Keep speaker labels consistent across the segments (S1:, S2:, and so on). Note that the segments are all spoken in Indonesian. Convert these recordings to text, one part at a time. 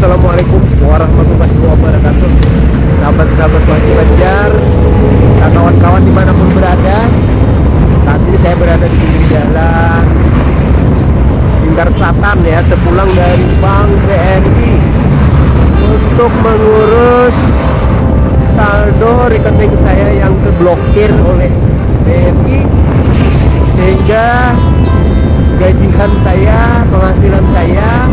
S1: Assalamualaikum warahmatullahi wabarakatuh. Sahabat-sahabat Wajib Banjar dan kawan-kawan dimanapun berada. Saat ini saya berada di pinggir jalan Lingkar Selatan ya, sepulang dari Bank BNI untuk mengurus saldo rekening saya yang terblokir oleh BNI, sehingga gajian saya, penghasilan saya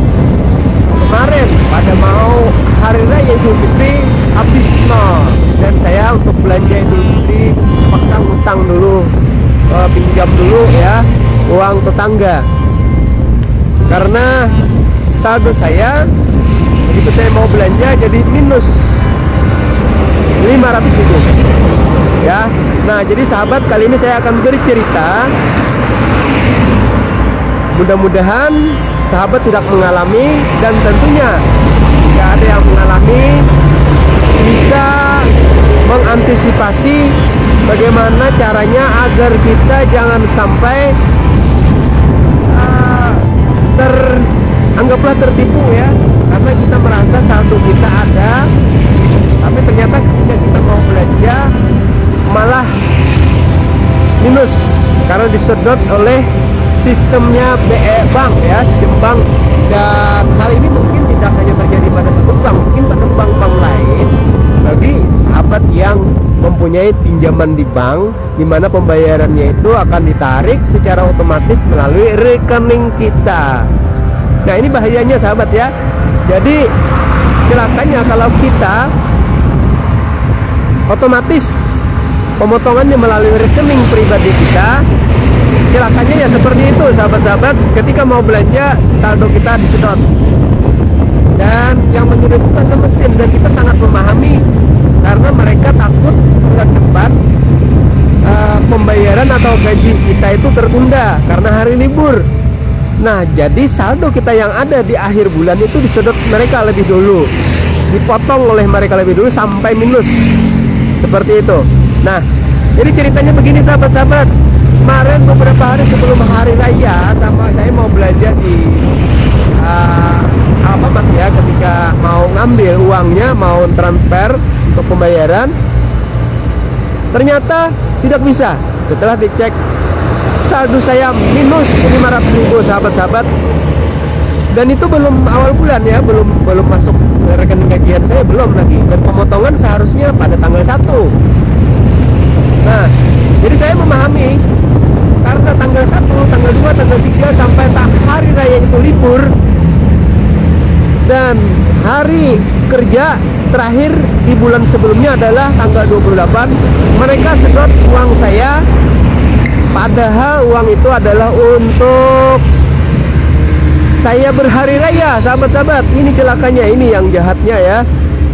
S1: kemarin pada mau hari raya Idul Fitri habis nol, dan saya untuk belanja Idul Fitri paksa ngutang dulu, pinjam dulu ya uang tetangga, karena saldo saya begitu saya mau belanja jadi minus 500.000 ya. Nah, jadi sahabat, kali ini saya akan bercerita, mudah-mudahan sahabat tidak mengalami, dan tentunya jika ada yang mengalami bisa mengantisipasi bagaimana caranya agar kita jangan sampai anggaplah tertipu ya, karena kita merasa saldo kita ada, tapi ternyata ketika kita mau belanja malah minus karena disedot oleh sistemnya bank ya, sistem bank. Dan hal ini mungkin tidak hanya terjadi pada satu bank, mungkin pada bank-bank lain. Bagi sahabat yang mempunyai pinjaman di bank, di mana pembayarannya itu akan ditarik secara otomatis melalui rekening kita. Nah, ini bahayanya sahabat ya. Jadi celakanya kalau kita otomatis pemotongannya melalui rekening pribadi kita, celakanya ya seperti itu sahabat-sahabat. Ketika mau belanja saldo kita disedot, dan yang menyebutkan ke mesin, dan kita sangat memahami karena mereka takut bulan depan pembayaran atau gaji kita itu tertunda karena hari libur. Nah, jadi saldo kita yang ada di akhir bulan itu disedot mereka lebih dulu, dipotong oleh mereka lebih dulu sampai minus seperti itu. Nah, jadi ceritanya begini sahabat-sahabat. Kemarin beberapa hari sebelum hari raya, sama saya mau belanja di Alfamart ya, ketika mau ngambil uangnya, mau transfer untuk pembayaran, ternyata tidak bisa. Setelah dicek, saldo saya minus 500.000 sahabat-sahabat, dan itu belum awal bulan ya, belum masuk rekening gajian saya, belum lagi, dan pemotongan seharusnya pada tanggal 1. Nah, jadi saya memahami karena tanggal 1, tanggal 2, tanggal 3 sampai hari raya itu libur, dan hari kerja terakhir di bulan sebelumnya adalah tanggal 28, mereka sedot uang saya, padahal uang itu adalah untuk saya berhari raya sahabat-sahabat. Ini celakanya, ini yang jahatnya ya.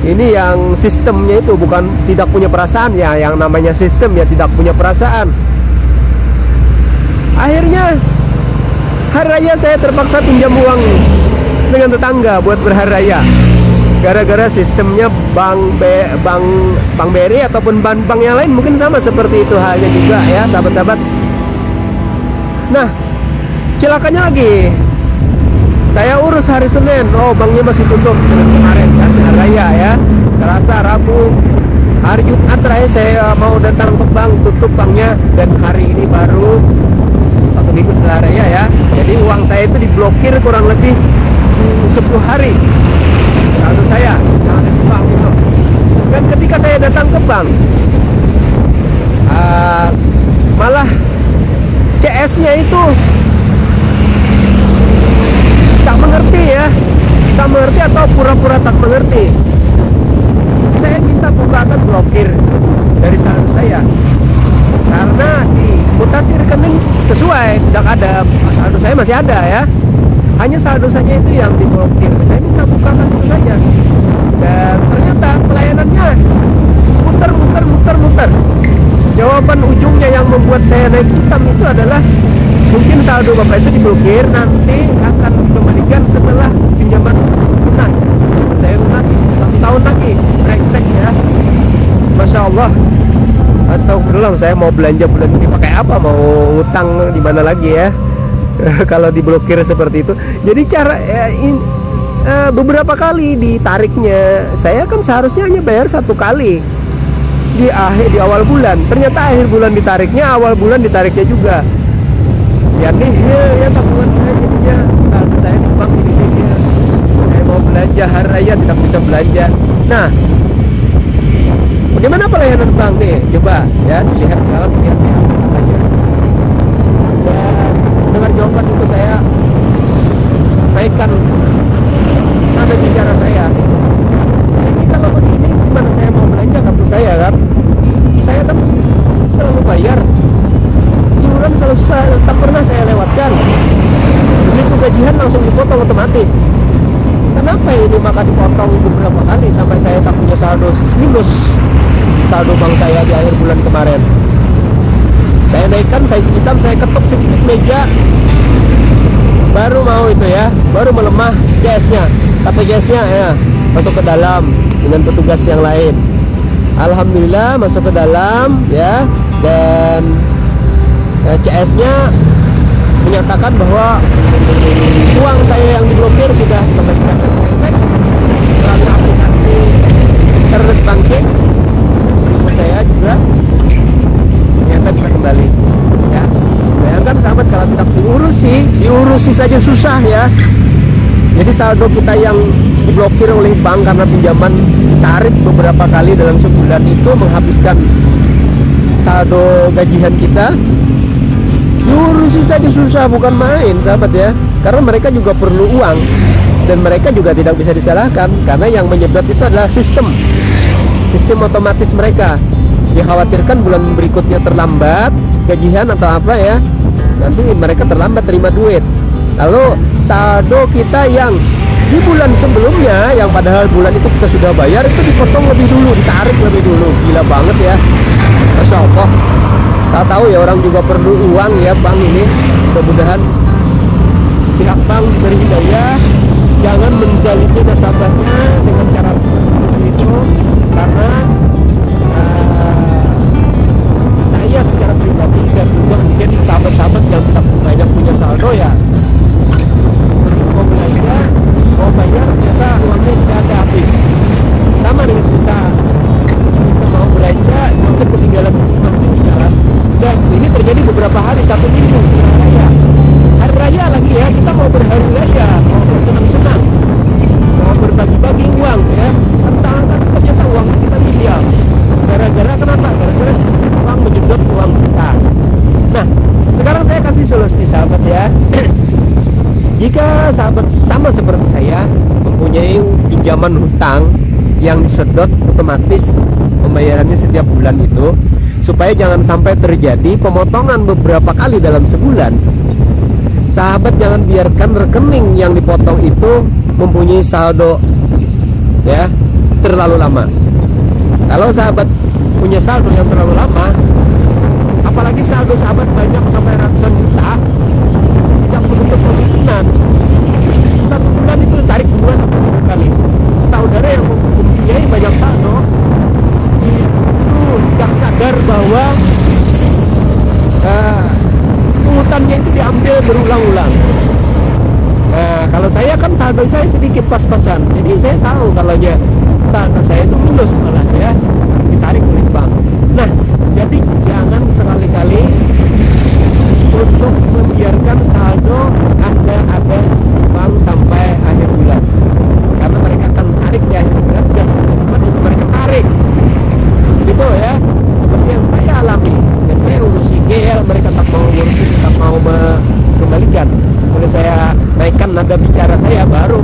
S1: Ini yang sistemnya itu bukan tidak punya perasaan ya, yang namanya sistem ya tidak punya perasaan. Akhirnya hari raya saya terpaksa pinjam uang dengan tetangga buat berhari raya, gara-gara sistemnya bank BRI ataupun bank yang lain mungkin sama seperti itu halnya juga ya sahabat-sahabat. Nah, celakanya lagi, saya urus hari Senin, oh banknya masih tutup Senin kemarin kan, hari raya ya, Selasa, Rabu, hari Jumat terakhir saya mau datang ke bank, tutup banknya, dan hari ini baru 1 minggu setelah raya ya. Jadi uang saya itu diblokir kurang lebih 10 hari saldo saya yang ada di bank itu. Dan ketika saya datang ke bank, malah CS-nya itu tak mengerti ya, tak mengerti atau pura-pura tak mengerti. Saya minta bukakan blokir dari saldo saya, karena di mutasi rekening sesuai, tidak ada, saldo saya masih ada ya, hanya saldo saja itu yang diblokir. Saya minta bukakan itu saja, dan ternyata pelayanannya muter. Jawaban ujungnya yang membuat saya naik hitam itu adalah, mungkin saldo bapak itu diblokir, nanti akan dikembalikan setelah pinjaman lunas. Saya lunas 1 tahun lagi, brengsek ya. Masya Allah, astagfirullah, saya mau belanja bulan ini pakai apa, mau utang di mana lagi ya kalau diblokir seperti itu. Jadi cara beberapa kali ditariknya. Saya kan seharusnya hanya bayar 1 kali di awal bulan, ternyata akhir bulan ditariknya, awal bulan ditariknya juga. Ya nih ya tabungan saya jadinya saldo saya di bank ini ya. Saya mau belanja hari raya tidak bisa belanja. Nah, bagaimana pelayanan bank nih? Coba ya dilihat dalam lihat ya katanya. Dan dengan jawaban itu saya naikkan nada bicara saya. Jadi kalau begini gimana saya mau belanja kartu saya kan? Saya kan selalu bayar iuran, selalu tak pernah saya lewatkan. Begitu gajian langsung dipotong otomatis. Kenapa ini maka dipotong beberapa kali sampai saya tak punya saldo minus saldo bank saya di akhir bulan kemarin. Saya naikkan, saya hitam, saya ketuk sedikit meja, baru mau itu ya, baru melemah CS-nya, KPGS-nya ya masuk ke dalam dengan petugas yang lain. Alhamdulillah masuk ke dalam ya, dan CS-nya menyatakan bahwa uang saya yang diblokir sudah kembalikan melalui aplikasi internet banking. Saya juga ternyata bisa kembali ya. Bayangkan sahabat, kalau tidak diurusi saja susah ya. Jadi saldo kita yang diblokir oleh bank karena pinjaman tarik beberapa kali dalam sebulan itu menghabiskan saldo gajian kita. Diurusi saja susah, bukan main sahabat ya. Karena mereka juga perlu uang, dan mereka juga tidak bisa disalahkan karena yang menyedot itu adalah sistem otomatis mereka. Dikhawatirkan bulan berikutnya terlambat gajian atau apa ya, nanti mereka terlambat terima duit. Lalu saldo kita yang di bulan sebelumnya, yang padahal bulan itu kita sudah bayar, itu dipotong lebih dulu, ditarik lebih dulu. Gila banget ya, Masya Allah. Tak tahu ya, orang juga perlu uang ya bank ini. Mudah-mudahan pihak bank beri hidayah, jangan menzalimi nasabahnya dengan cara seperti itu. Karena saya secara pribadi dan juga mungkin sahabat-sahabat yang tidak banyak punya saldo ya, mau belanja, mau bayar, ternyata uangnya tidak ada, habis. Sama dengan kita mau belanja, uangnya ketinggalan di jalan. Dan ini terjadi beberapa hari, 1 minggu hari raya lagi ya, kita mau berhari raya, mau bersenang-senang, mau berbagi-bagi uang ya, entah ternyata uang kita diam. Gara-gara kenapa? Gara-gara sistem uang menyedot uang kita. Nah, sekarang saya kasih solusi sahabat ya. Jika sahabat sama seperti saya mempunyai pinjaman hutang yang disedot otomatis pembayarannya setiap bulan itu, supaya jangan sampai terjadi pemotongan beberapa kali dalam sebulan, sahabat jangan biarkan rekening yang dipotong itu mempunyai saldo ya terlalu lama. Kalau sahabat punya saldo yang terlalu lama, apalagi saldo sahabat banyak sampai ratusan juta, tidak menutup kemungkinan 1 bulan itu tarik 2 sampai 3 kali. Saudara yang mempunyai banyak saldo itu tidak sadar bahwa pungutannya itu diambil berulang-ulang. Nah, kalau saya kan saldo saya sedikit pas-pasan, jadi saya tahu kalau saldo saya itu minus malah ya, ditarik oleh bank. Nah, jadi jangan sekali-kali untuk membiarkan saldo Anda ada bank sampai akhir bulan, karena mereka akan tarik di akhir bulan dan mereka tarik gitu ya, seperti yang saya alami. Dan saya urusi GL, mereka tak mau ngurusin, tak mau mengembalikan. Kalau saya naikkan nada bicara saya, baru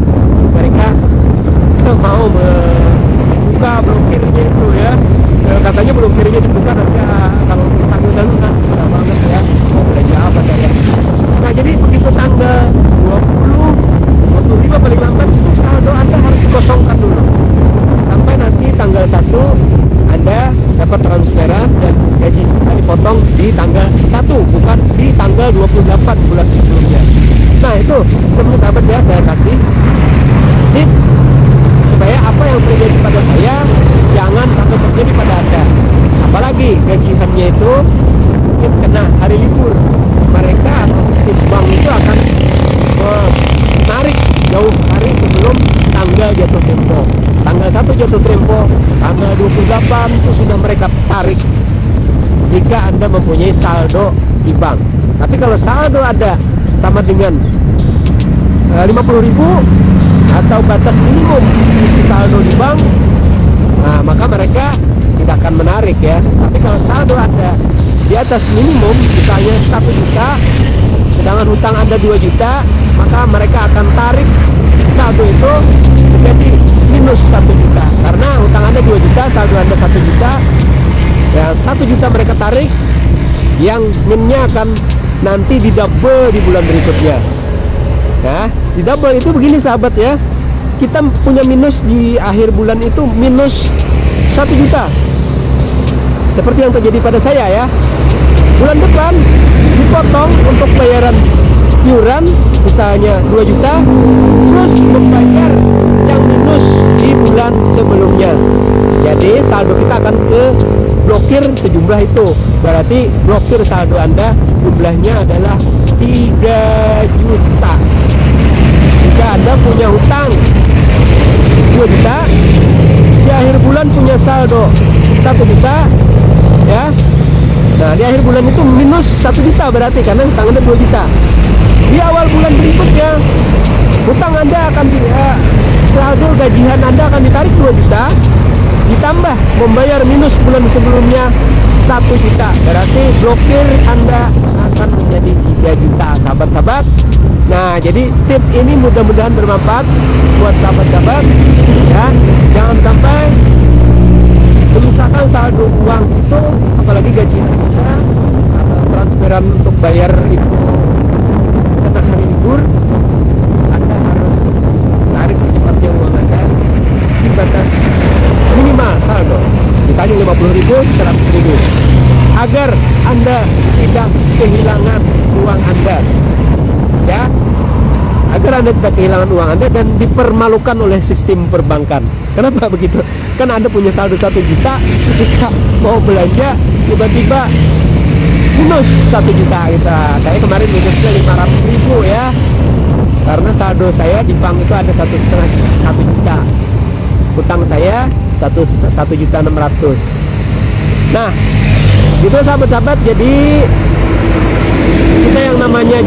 S1: mereka mau membuka blokirnya itu ya. Katanya blokirnya dibuka nanti kalau tanggal udah lunas, sudah banget ya, mau belanja apa saya. Nah, jadi begitu tanggal 20, 25 paling lambat itu saldo Anda harus dikosongkan dulu, sampai nanti tanggal 1 Anda dapat transferan dan gaji kita dipotong di tanggal 1, bukan di tanggal 28 bulan sebelumnya. Nah, itu sistemnya sahabat ya, saya kasih tip supaya apa yang terjadi pada saya jangan sampai terjadi pada Anda. Apalagi gajiannya itu mungkin kena hari libur, mereka atau sistem bank itu akan menarik jauh hari sebelum 1 jatuh tempo tanggal 28 itu sudah mereka tarik jika Anda mempunyai saldo di bank. Tapi kalau saldo ada sama dengan 50.000 atau batas minimum isi saldo di bank, nah maka mereka tidak akan menarik ya. Tapi kalau saldo Anda di atas minimum, misalnya 1 juta, sedangkan hutang Anda 2 juta, maka mereka akan tarik saldo itu menjadi minus 1 juta. Karena hutang Anda 2 juta, saldo Anda 1 juta, ya 1 juta mereka tarik, yang minnya akan nanti di double di bulan berikutnya. Nah, di double itu begini sahabat ya, kita punya minus di akhir bulan itu minus 1 juta, seperti yang terjadi pada saya ya. Bulan depan dipotong untuk bayaran iuran misalnya 2 juta, terus membayar yang minus di bulan sebelumnya. Jadi saldo kita akan ke blokir sejumlah itu. Berarti blokir saldo Anda jumlahnya adalah 3 juta. Jika Anda punya hutang 2 juta, di akhir bulan punya saldo 1 juta ya. Nah, di akhir bulan itu minus 1 juta berarti karena hutang Anda 2 juta. Di awal bulan berikutnya hutang Anda akan saldo gajian Anda akan ditarik 2 juta, ditambah membayar minus bulan sebelumnya 1 juta. Berarti blokir Anda akan menjadi 3 juta sahabat-sahabat. Nah, jadi tip ini mudah-mudahan bermanfaat buat sahabat-sahabat ya. Jangan sampai memisahkan saldo uang itu, apalagi gaji kita atau transferan untuk bayar itu tentang hari libur, Anda harus tarik secepatnya uang Anda di batas minimal saldo, misalnya 50.000, 100.000, agar Anda tidak kehilangan uang Anda ya, agar Anda tidak kehilangan uang Anda dan dipermalukan oleh sistem perbankan. Kenapa begitu? Kan Anda punya saldo 1 juta, ketika mau belanja tiba-tiba minus 1 juta kita. Saya kemarin minusnya 500.000 ya, karena saldo saya di bank itu ada 1 juta, hutang saya 1.600.000. Nah, gitu sahabat-sahabat. Jadi kita yang namanya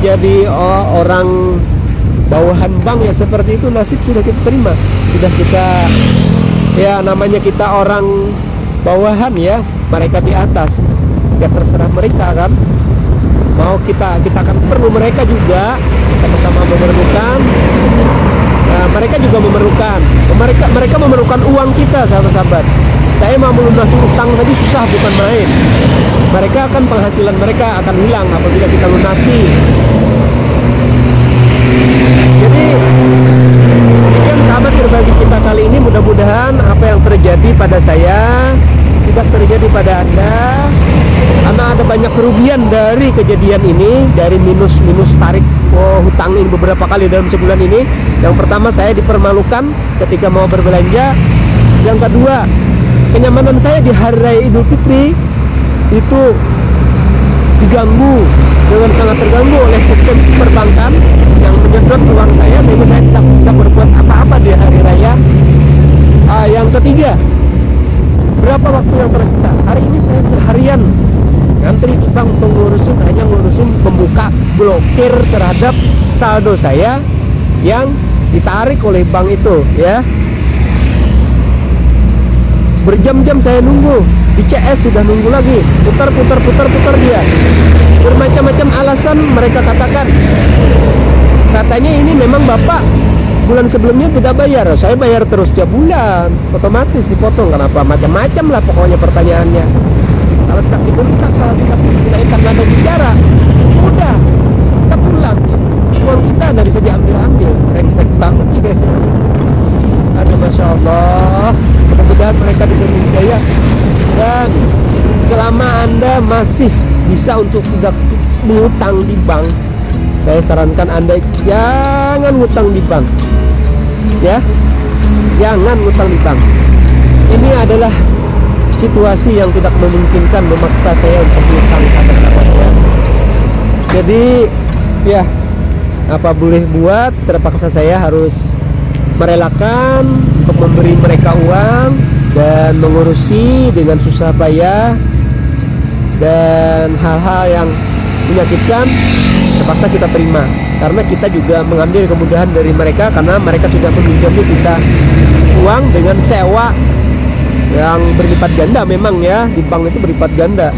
S1: jadi orang bawahan bank ya seperti itu, nasib sudah kita terima, sudah kita ya, namanya kita orang bawahan ya, mereka di atas ya, terserah mereka kan. Mau kita akan perlu mereka juga, sama-sama memerlukan. Nah, mereka juga memerlukan, mereka memerlukan uang kita sahabat-sahabat. Saya mau melunasi utang saja susah, bukan main. Mereka akan, penghasilan mereka akan hilang apabila kita lunasi. Jadi demikian sahabat berbagi kita kali ini. Mudah-mudahan apa yang terjadi pada saya tidak terjadi pada Anda, karena ada banyak kerugian dari kejadian ini, dari minus tarik hutang ini beberapa kali dalam sebulan ini. Yang pertama, saya dipermalukan ketika mau berbelanja. Yang kedua, kenyamanan saya di hari raya Idul Fitri itu diganggu, dengan sangat terganggu oleh sistem perbankan yang menyedot uang saya, sehingga saya tidak bisa berbuat apa-apa di hari raya. Yang ketiga, berapa waktu yang tersita? Hari ini saya seharian ngantri di bank untuk ngurusin membuka blokir terhadap saldo saya yang ditarik oleh bank itu ya. Berjam-jam saya nunggu di CS, sudah nunggu lagi, putar dia, bermacam-macam alasan mereka katakan. Katanya ini memang Bapak bulan sebelumnya tidak bayar. Saya bayar terus tiap bulan, otomatis dipotong. Kenapa? Macam-macam lah pokoknya pertanyaannya. Kalau tak dibentak, kalau tidak ikan nada bicara, udah kita pulang, uang kita nggak bisa diambil. Rengsek banget. Aduh, Masya Allah. Mudah-mudahan mereka diberi hidayah, dan selama Anda masih bisa untuk tidak mengutang di bank, saya sarankan Anda jangan ngutang di bank ya, jangan ngutang di bank. Ini adalah situasi yang tidak memungkinkan memaksa saya untuk ngutang ya. Jadi ya, apa boleh buat, terpaksa saya harus merelakan untuk memberi mereka uang dan mengurusi dengan susah payah, dan hal-hal yang menyakitkan terpaksa kita terima, karena kita juga mengambil kemudahan dari mereka, karena mereka sudah meminjamnya kita uang dengan sewa yang berlipat ganda. Memang ya, di bank itu berlipat ganda.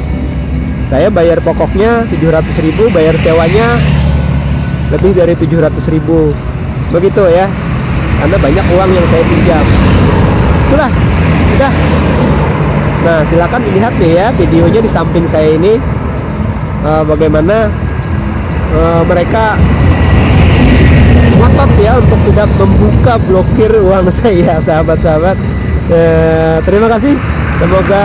S1: Saya bayar pokoknya 700.000, bayar sewanya lebih dari 700.000, begitu ya, karena banyak uang yang saya pinjam. Itulah, udah. Nah, silakan dilihat nih ya videonya di samping saya ini, bagaimana mereka ngotot ya untuk tidak membuka blokir uang saya, sahabat-sahabat. Terima kasih, semoga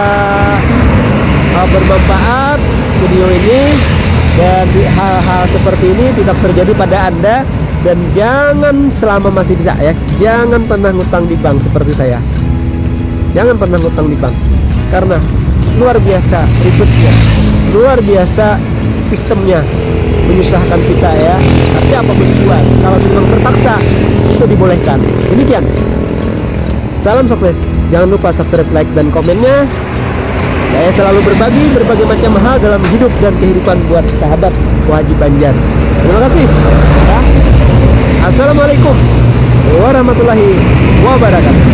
S1: bermanfaat video ini, dan hal-hal seperti ini tidak terjadi pada Anda. Dan jangan, selama masih bisa ya, jangan pernah ngutang di bank seperti saya. Jangan pernah ngutang di bank, karena luar biasa ribetnya, luar biasa sistemnya, menyusahkan kita ya. Tapi apa berbuat, kalau memang terpaksa itu dibolehkan. Demikian, salam sukses. Jangan lupa subscribe, like, dan komennya. Saya selalu berbagi berbagai macam hal dalam hidup dan kehidupan buat sahabat Wajib Banjar. Terima kasih ya. Assalamualaikum warahmatullahi wabarakatuh.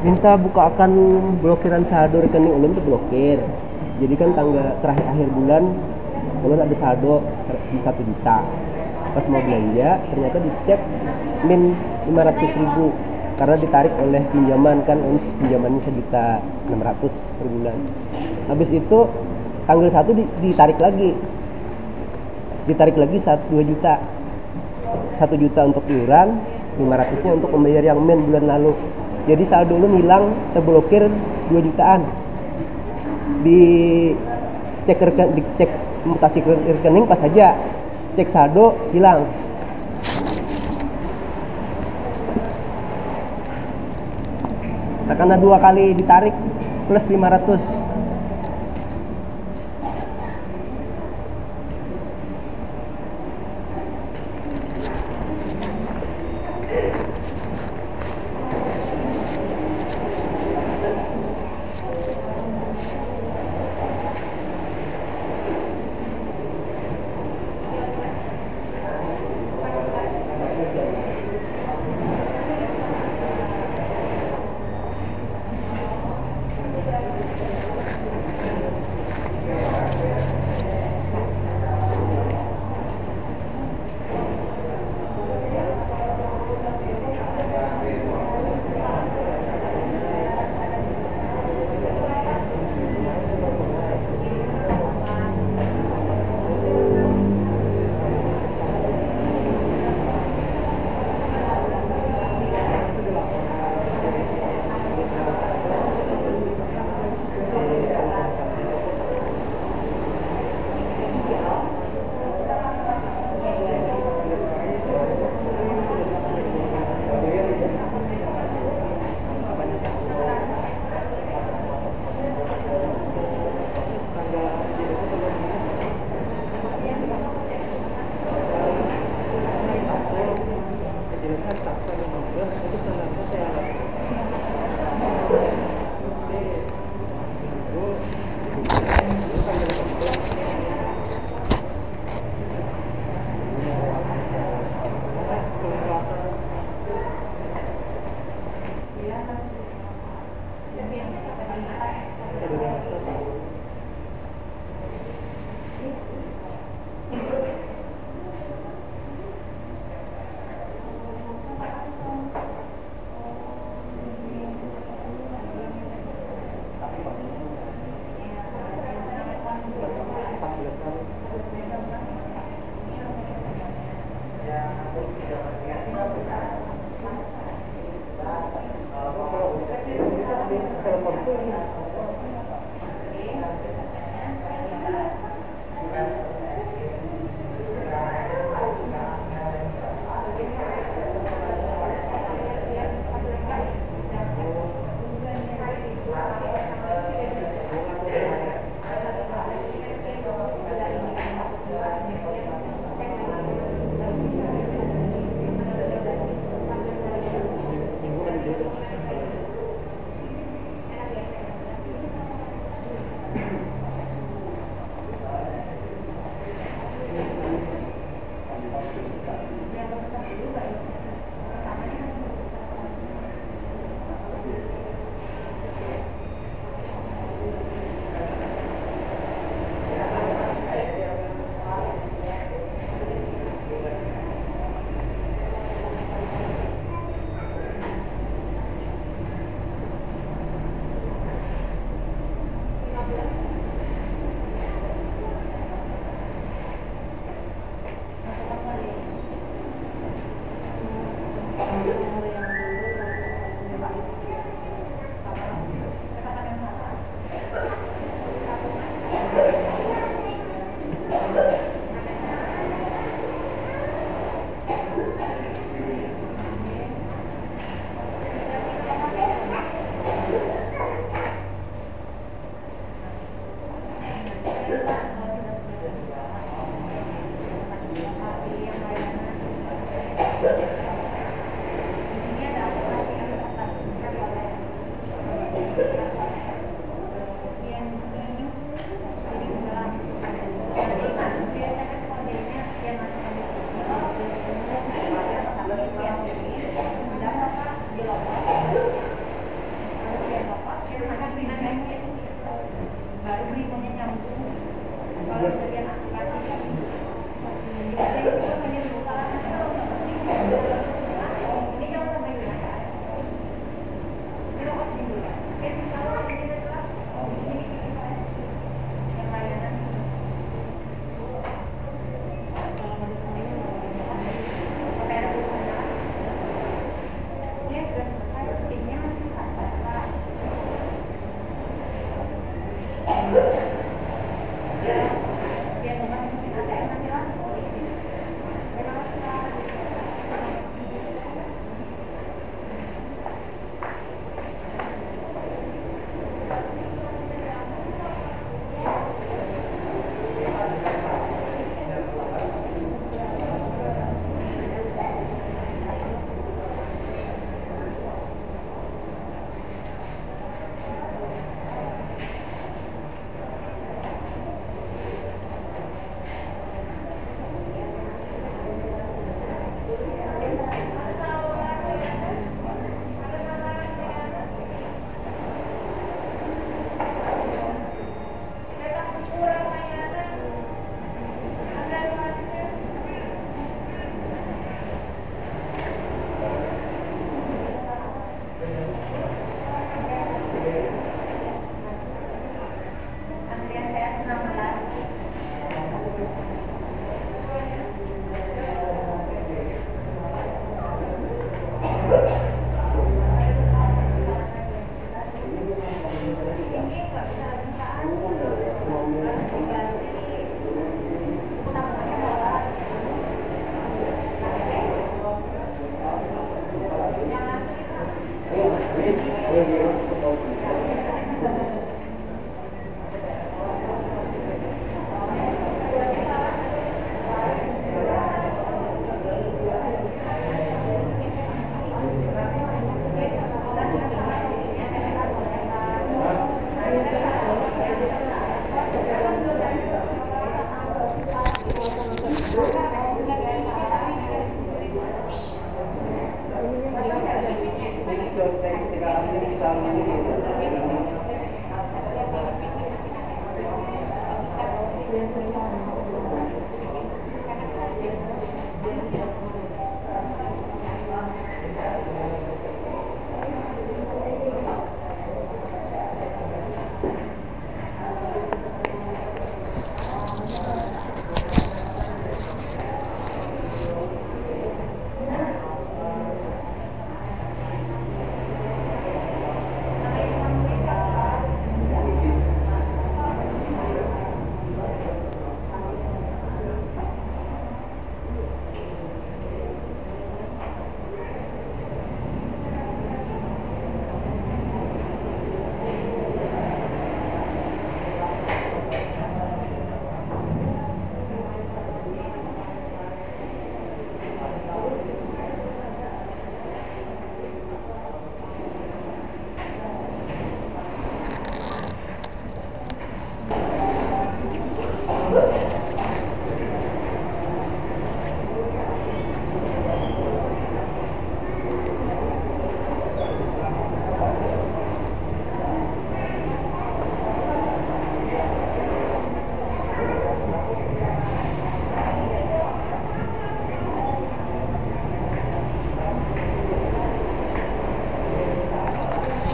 S1: Minta bukakan blokiran saldo rekening ulun itu blokir. Jadi kan tanggal terakhir akhir bulan ulun ada saldo 1 juta. Pas mau belanja ternyata dicek min 500.000, karena ditarik oleh pinjaman, kan pinjamannya 1.600.000 per bulan. Habis itu tanggal 1 ditarik lagi 2 juta, 1 juta untuk iuran, 500-nya untuk membayar yang min bulan lalu. Jadi saldo lu hilang, terblokir 2 jutaan. Dicek mutasi rekening pas saja cek saldo hilang. Karena 2 kali ditarik plus 500.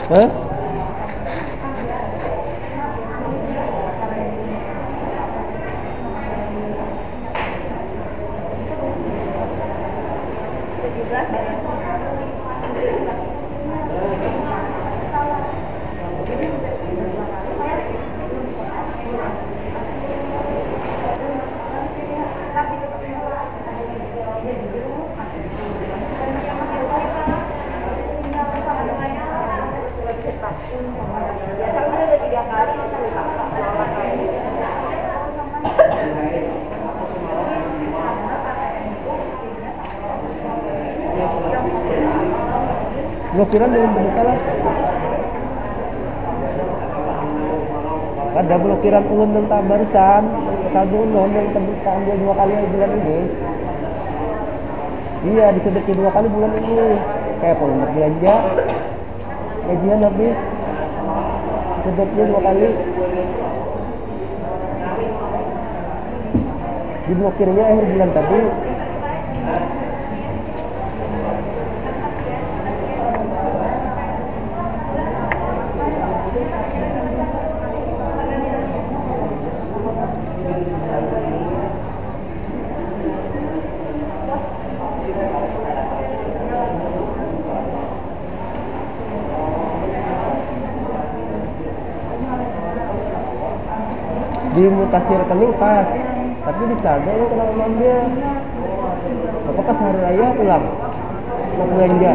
S1: Hah? Blokiran belum terbuka lah. Ada blokiran ulun tentang barusan satu ulun yang terbuka ambil 2 kali bulan ini. Iya, disedeki 2 kali bulan ini. Kayak untuk belanja gajian habis disedeknya 2 kali. Diblokirnya akhir bulan tadi. Di mutasi rekening pas, tapi di saldo lo kena ngambil. Apa pas hari raya pulang mau belanja?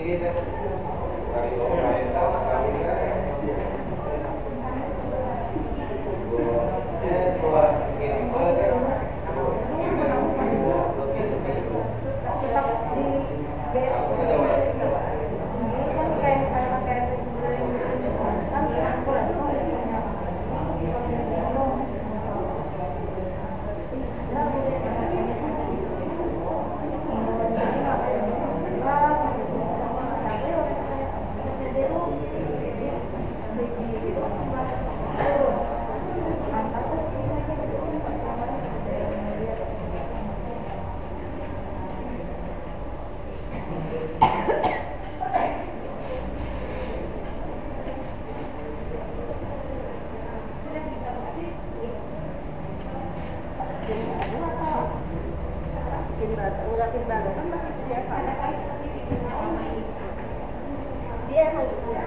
S2: Dia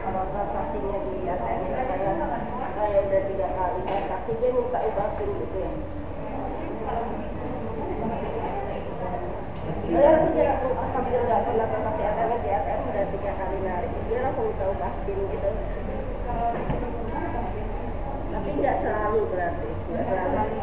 S2: kalau transaksinya di ATM kayak udah 3 kali transaksi dia minta ubah PIN gitu ya. Saya langsung sambil nggak pernah transaksi ATM di ATM udah 3 kali narik dia langsung minta ubah PIN gitu. Tapi nggak selalu berarti, nggak selalu.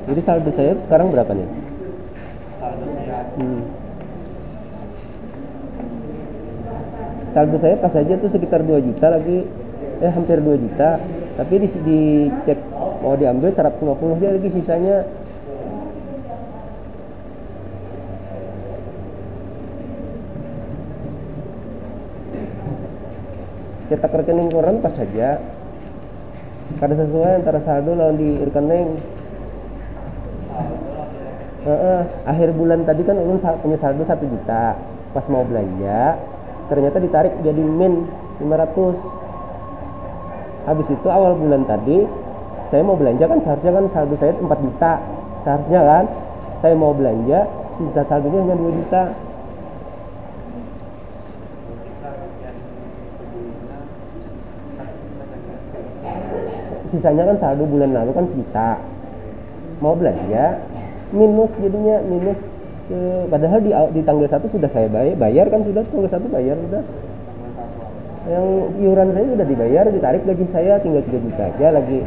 S3: Jadi saldo saya sekarang berapa nih? Saldo saya pas aja tuh sekitar 2 juta lagi, hampir 2 juta. Tapi dicek mau diambil 150 aja lagi sisanya. Cetak rekening koran pas saja. Kada sesuai antara saldo lawan di rekening. Akhir bulan tadi kan ulun punya saldo 1 juta. Pas mau belanja ternyata ditarik jadi min 500. Habis itu awal bulan tadi saya mau belanja kan seharusnya kan saldo saya 4 juta. Seharusnya kan saya mau belanja sisa saldonya hanya 2 juta. Sisanya kan saldo bulan lalu kan sejuta. Mau belanja minus jadinya minus, padahal di tanggal 1 sudah saya bayar kan, sudah tanggal 1 bayar sudah. Yang iuran saya sudah dibayar, ditarik gaji saya tinggal 3 juta aja lagi.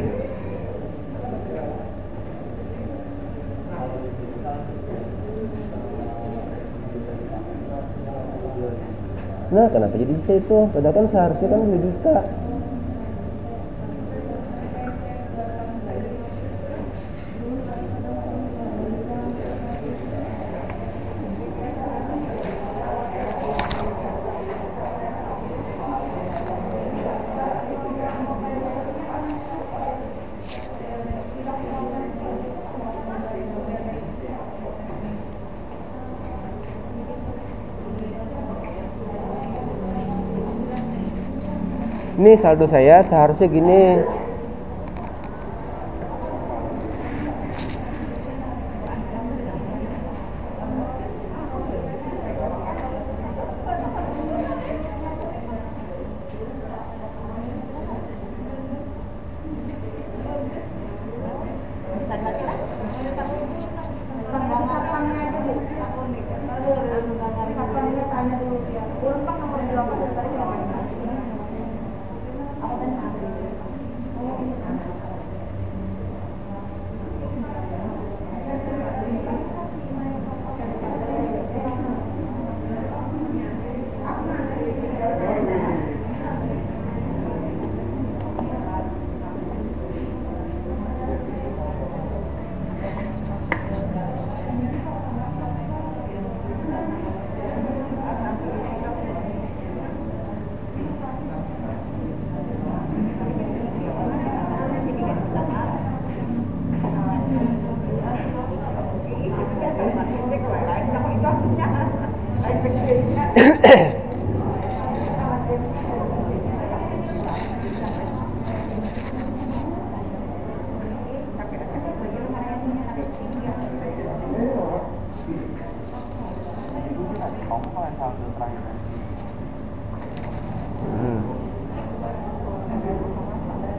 S3: Nah kenapa jadi bisa itu? Padahal kan seharusnya kan 2 juta. Ini saldo saya seharusnya gini.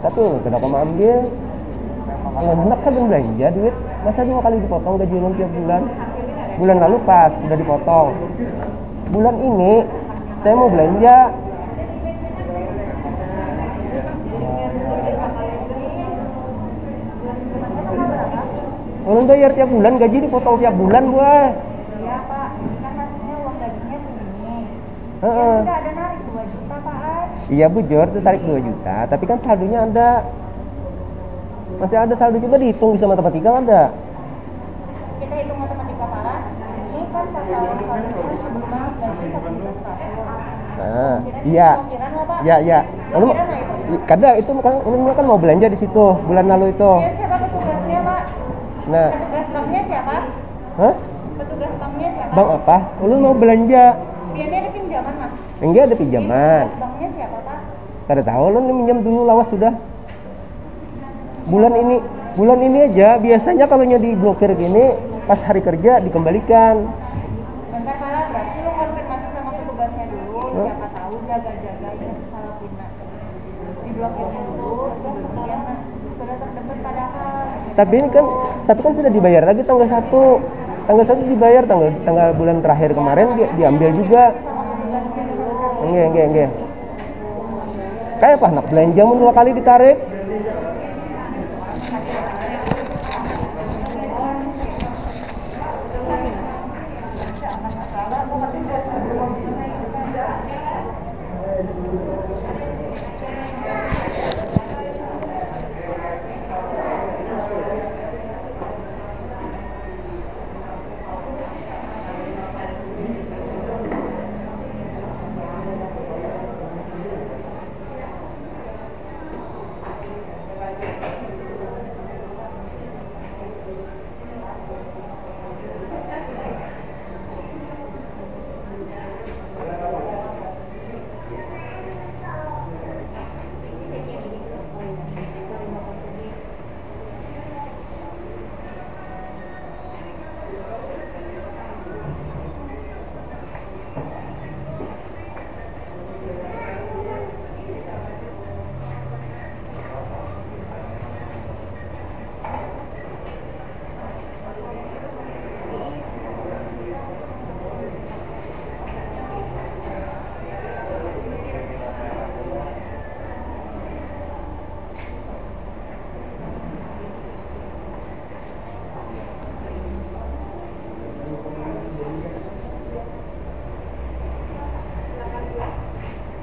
S3: Tapi kenapa mau ambil? Kalau hendak saya belum belanja duit, masa 2 kali dipotong gaji non tiap bulan? Bulan lalu pas udah dipotong. Bulan ini saya mau belanja. Kalau bayar tiap bulan, gaji dipotong tiap bulan, buah.
S2: Iya Pak, kan maksudnya uang gajinya segini.
S3: Heeh.
S2: Ya udah ada narik 2 juta Pak.
S3: Iya bujur, itu tarik 2 juta, tapi kan saldonya ada. Masih ada saldo, coba dihitung bisa matematika ada.
S2: Kita hitung matematika Pak. Ini kan saldonya sebelum gaji 1.100.000.
S3: Nah, iya.
S2: Kira nggak Pak?
S3: Iya, iya. Lalu
S2: Kira nggak itu?
S3: kadang itu kan mau belanja di situ bulan lalu itu.
S2: Ya, siapa petugasnya Pak?
S3: Nah,
S2: Petugas banknya siapa?
S3: hah?
S2: Petugas banknya siapa?
S3: Bang apa? Lu mau belanja?
S2: Biasanya ada pinjaman Mas.
S3: Enggak ada pinjaman.
S2: Petugas banknya siapa Pak?
S3: Kada tahu lu minjam dulu lawas sudah. Bulan ini aja biasanya kalau diblokir gini pas hari kerja dikembalikan.
S2: Bentar Pak, berarti lu konfirmasi sama petugasnya dulu. Siapa tahu jaga-jaga ya salah pindah. Diblokirnya dulu, terus kemudian sudah terdebit padahal.
S3: Tapi kan sudah dibayar lagi tanggal 1. Tanggal 1 dibayar, tanggal bulan terakhir kemarin diambil juga.
S2: Sama petugasnya dulu.
S3: Enggak. Kayak apa nak belanja mun 2 kali ditarik?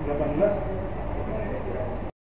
S1: Delapan belas.